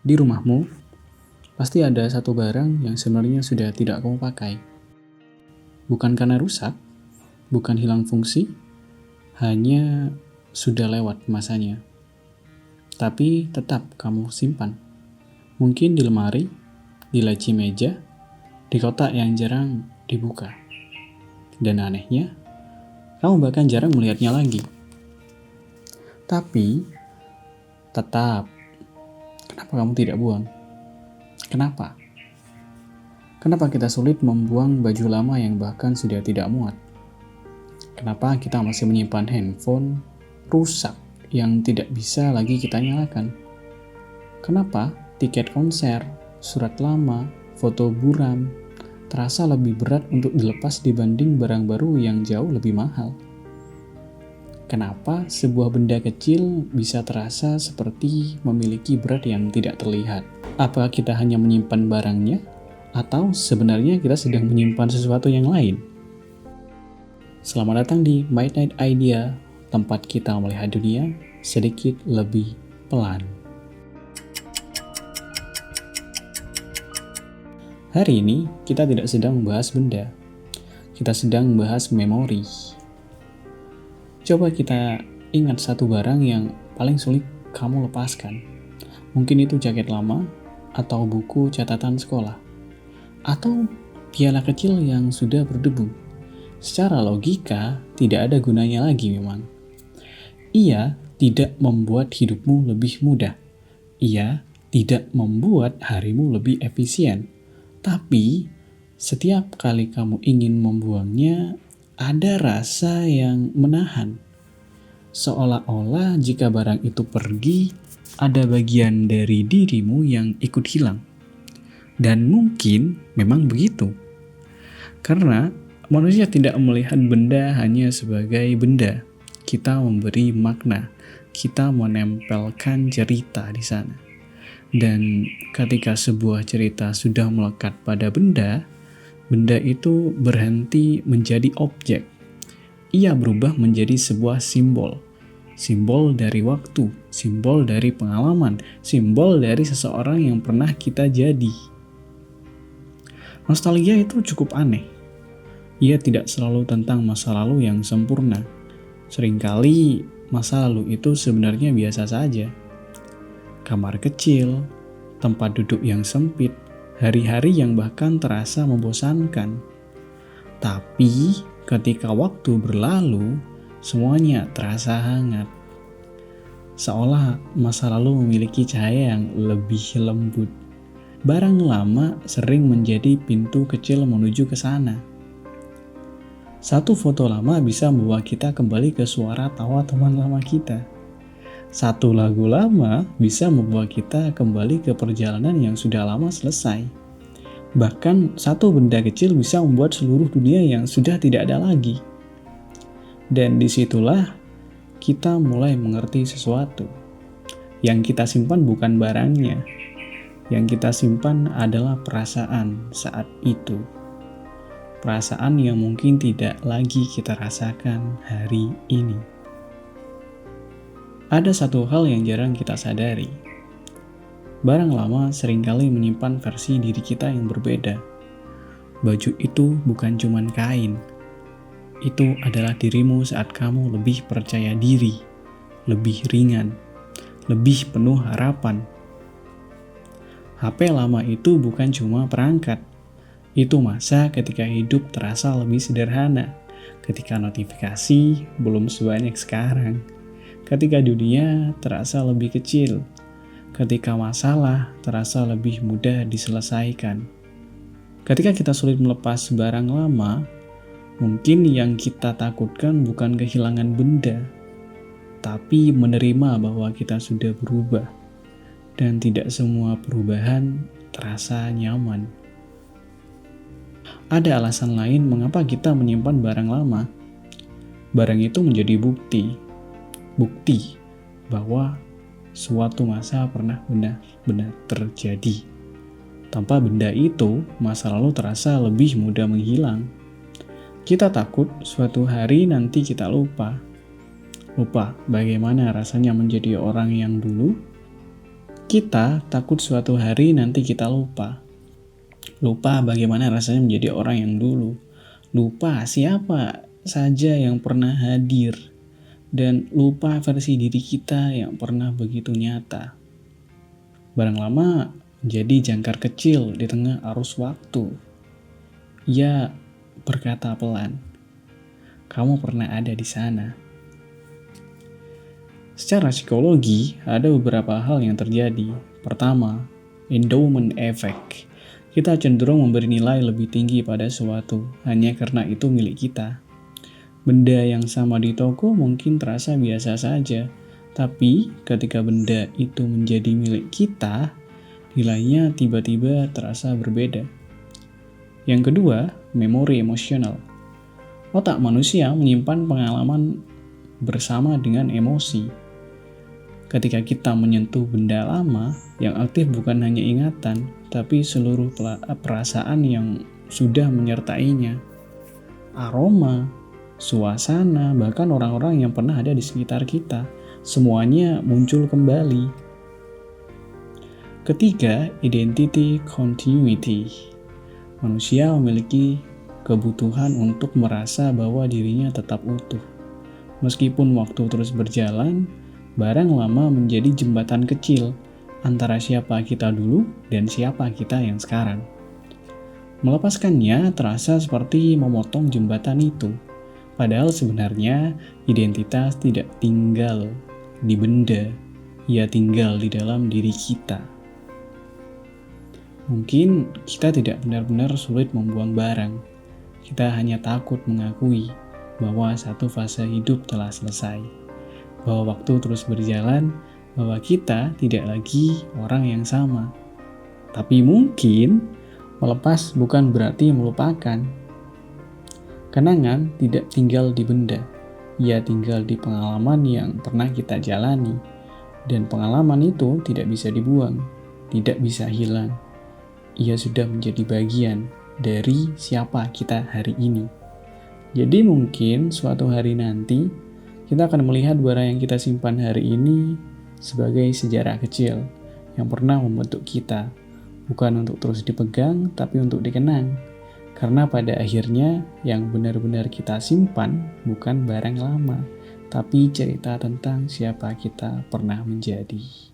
Di rumahmu, pasti ada satu barang yang sebenarnya sudah tidak kamu pakai. Bukan karena rusak, bukan hilang fungsi, hanya sudah lewat masanya. Tapi tetap kamu simpan. Mungkin di lemari, di laci meja, di kotak yang jarang dibuka. Dan anehnya, kamu bahkan jarang melihatnya lagi. Tapi, tetap, kenapa kamu tidak buang? Kenapa? Kenapa kita sulit membuang baju lama yang bahkan sudah tidak muat? Kenapa kita masih menyimpan handphone rusak yang tidak bisa lagi kita nyalakan? Kenapa tiket konser, surat lama, foto buram terasa lebih berat untuk dilepas dibanding barang baru yang jauh lebih mahal? Kenapa sebuah benda kecil bisa terasa seperti memiliki berat yang tidak terlihat? Apa kita hanya menyimpan barangnya? Atau sebenarnya kita sedang menyimpan sesuatu yang lain? Selamat datang di Midnight Idea, tempat kita melihat dunia sedikit lebih pelan. Hari ini kita tidak sedang membahas benda, kita sedang membahas memori. Coba kita ingat satu barang yang paling sulit kamu lepaskan. Mungkin itu jaket lama, atau buku catatan sekolah, atau piala kecil yang sudah berdebu. Secara logika, tidak ada gunanya lagi memang. Ia tidak membuat hidupmu lebih mudah. Ia tidak membuat harimu lebih efisien. Tapi, setiap kali kamu ingin membuangnya, ada rasa yang menahan. Seolah-olah jika barang itu pergi, ada bagian dari dirimu yang ikut hilang. Dan mungkin memang begitu. Karena manusia tidak melihat benda hanya sebagai benda. Kita memberi makna, kita menempelkan cerita di sana. Dan ketika sebuah cerita sudah melekat pada benda, benda itu berhenti menjadi objek. Ia berubah menjadi sebuah simbol. Simbol dari waktu, simbol dari pengalaman, simbol dari seseorang yang pernah kita jadi. Nostalgia itu cukup aneh. Ia tidak selalu tentang masa lalu yang sempurna. Seringkali masa lalu itu sebenarnya biasa saja. Kamar kecil, tempat duduk yang sempit, hari-hari yang bahkan terasa membosankan. Tapi ketika waktu berlalu, semuanya terasa hangat. Seolah masa lalu memiliki cahaya yang lebih lembut. Barang lama sering menjadi pintu kecil menuju ke sana. Satu foto lama bisa membawa kita kembali ke suara tawa teman lama kita. Satu lagu lama bisa membawa kita kembali ke perjalanan yang sudah lama selesai. Bahkan satu benda kecil bisa membuat seluruh dunia yang sudah tidak ada lagi. Dan disitulah kita mulai mengerti sesuatu. Yang kita simpan bukan barangnya. Yang kita simpan adalah perasaan saat itu. Perasaan yang mungkin tidak lagi kita rasakan hari ini. Ada satu hal yang jarang kita sadari. Barang lama seringkali menyimpan versi diri kita yang berbeda. Baju itu bukan cuma kain. Itu adalah dirimu saat kamu lebih percaya diri, lebih ringan, lebih penuh harapan. HP lama itu bukan cuma perangkat. Itu masa ketika hidup terasa lebih sederhana, ketika notifikasi belum sebanyak sekarang, ketika dunia terasa lebih kecil, ketika masalah terasa lebih mudah diselesaikan. Ketika kita sulit melepas barang lama, mungkin yang kita takutkan bukan kehilangan benda, tapi menerima bahwa kita sudah berubah. Dan tidak semua perubahan terasa nyaman. Ada alasan lain mengapa kita menyimpan barang lama. Barang itu menjadi bukti bahwa suatu masa pernah benar-benar terjadi. Tanpa benda itu, masa lalu terasa lebih mudah menghilang. Kita takut suatu hari nanti kita lupa bagaimana rasanya menjadi orang yang dulu. Kita takut suatu hari nanti kita lupa. Lupa bagaimana rasanya menjadi orang yang dulu. Lupa siapa saja yang pernah hadir. Dan lupa versi diri kita yang pernah begitu nyata. Barang lama menjadi jangkar kecil di tengah arus waktu. Ia berkata pelan, "Kamu pernah ada di sana." Secara psikologi, ada beberapa hal yang terjadi. Pertama, endowment effect. Kita cenderung memberi nilai lebih tinggi pada suatu hanya karena itu milik kita. Benda yang sama di toko mungkin terasa biasa saja, tapi ketika benda itu menjadi milik kita, nilainya tiba-tiba terasa berbeda. Yang kedua, memori emosional. Otak manusia menyimpan pengalaman bersama dengan emosi. Ketika kita menyentuh benda lama, yang aktif bukan hanya ingatan, tapi seluruh perasaan yang sudah menyertainya. Aroma, suasana, bahkan orang-orang yang pernah ada di sekitar kita, semuanya muncul kembali. Ketiga, identity continuity. Manusia memiliki kebutuhan untuk merasa bahwa dirinya tetap utuh. Meskipun waktu terus berjalan, barang lama menjadi jembatan kecil antara siapa kita dulu dan siapa kita yang sekarang. Melepaskannya terasa seperti memotong jembatan itu. Padahal sebenarnya identitas tidak tinggal di benda, ia tinggal di dalam diri kita. Mungkin kita tidak benar-benar sulit membuang barang. Kita hanya takut mengakui bahwa satu fase hidup telah selesai. Bahwa waktu terus berjalan, bahwa kita tidak lagi orang yang sama. Tapi mungkin melepas bukan berarti melupakan. Kenangan tidak tinggal di benda, ia tinggal di pengalaman yang pernah kita jalani. Dan pengalaman itu tidak bisa dibuang, tidak bisa hilang. Ia sudah menjadi bagian dari siapa kita hari ini. Jadi mungkin suatu hari nanti, kita akan melihat barang yang kita simpan hari ini sebagai sejarah kecil yang pernah membentuk kita. Bukan untuk terus dipegang, tapi untuk dikenang. Karena pada akhirnya yang benar-benar kita simpan bukan barang lama, tapi cerita tentang siapa kita pernah menjadi.